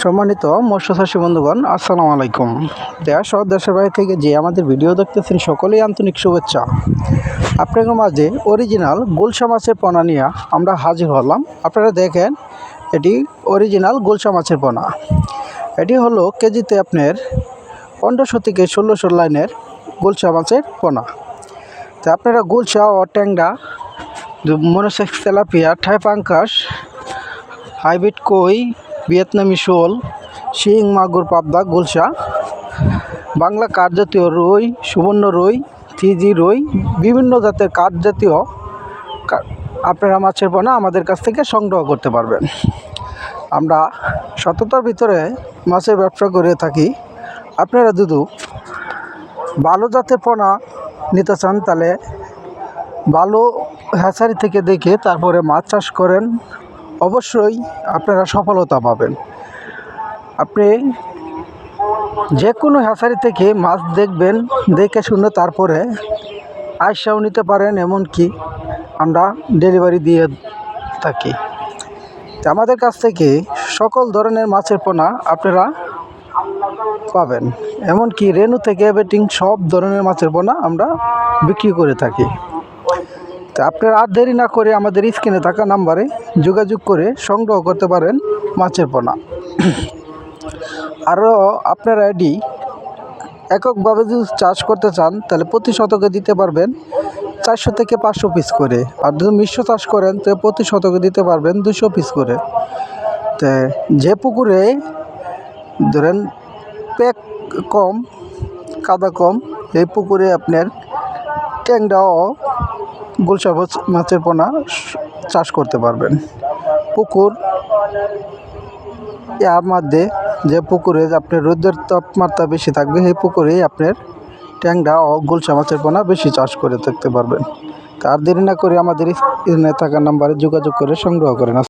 সম্মানিত মৎস্য চাষী বন্ধুগণ, আসসালামু আলাইকুম। দেশ ও দেশের বাইরে থেকে যে আমাদের ভিডিও দেখতেছেন সকলেই আন্তরিক শুভেচ্ছা। আপনাদের মাঝে অরিজিনাল গুলশা মাছের পোনা নিয়ে আমরা হাজির হলাম। আপনারা দেখেন, এটি অরিজিনাল গুলশা মাছের পোনা। এটি হলো কেজিতে আপনার 1500 থেকে 1600 লাইনের গুলশা মাছের পোনা। তো আপনারা গুলশা ও ট্যাংরা, মনোসেক্স তেলাপিয়া, থাই পাঙ্গাস, হাইব্রিড কই, ভিয়েতনামি শোল, শিং, মাগুর, পাবদা, গুলশা, বাংলা কাঠ জাতীয় রুই, সুবর্ণ রুই, থিজি রুই, বিভিন্ন জাতের কাঠ জাতীয় আপনারা মাছের পোনা আমাদের কাছ থেকে সংগ্রহ করতে পারবেন। আমরা সততার ভিতরে মাছের ব্যবসা করে থাকি। আপনারা যদি ভালো জাতের পোনা নিতে চান তাহলে ভালো হ্যাচারি থেকে দেখে তারপরে মাছ চাষ করেন, অবশ্যই আপনারা সফলতা পাবেন। আপনি যে কোনো হ্যাচারি থেকে মাছ দেখবেন, দেখে শুনে তারপরে আইসাও নিতে পারেন, এমনকি আমরা ডেলিভারি দিয়ে থাকি। আমাদের কাছ থেকে সকল ধরনের মাছের পোনা আপনারা পাবেন, এমনকি রেনু থেকে বেটিং সব ধরনের মাছের পোনা আমরা বিক্রি করে থাকি। তো আপনারা আর দেরি না করে আমাদের স্ক্রিনে থাকা নাম্বারে যোগাযোগ করে সংগ্রহ করতে পারেন মাছের পোনা। আরও আপনারা এটি এককভাবে যদি চাষ করতে চান তাহলে প্রতি শতকে দিতে পারবেন 400 থেকে 500 পিস করে। আর যদি মিশ্র চাষ করেন তো প্রতি শতকে দিতে পারবেন 200 পিস করে। তো যে পুকুরে ধরেন প্যাক কম, কাদা কম, এই পুকুরে আপনার ট্যাংরা ও গুলশা মাছের পোনা চাষ করতে পারবেন। পুকুর এর মধ্যে যে পুকুরে আপনার রোদের তাপমাত্রা বেশি থাকবে, সেই পুকুরেই আপনার ট্যাংরা ও গুলশা মাছের পোনা বেশি চাষ করে থাকতে পারবেন। তার দেরি না করে আমাদের স্ক্রিনে থাকা নাম্বারে যোগাযোগ করে সংগ্রহ করেন।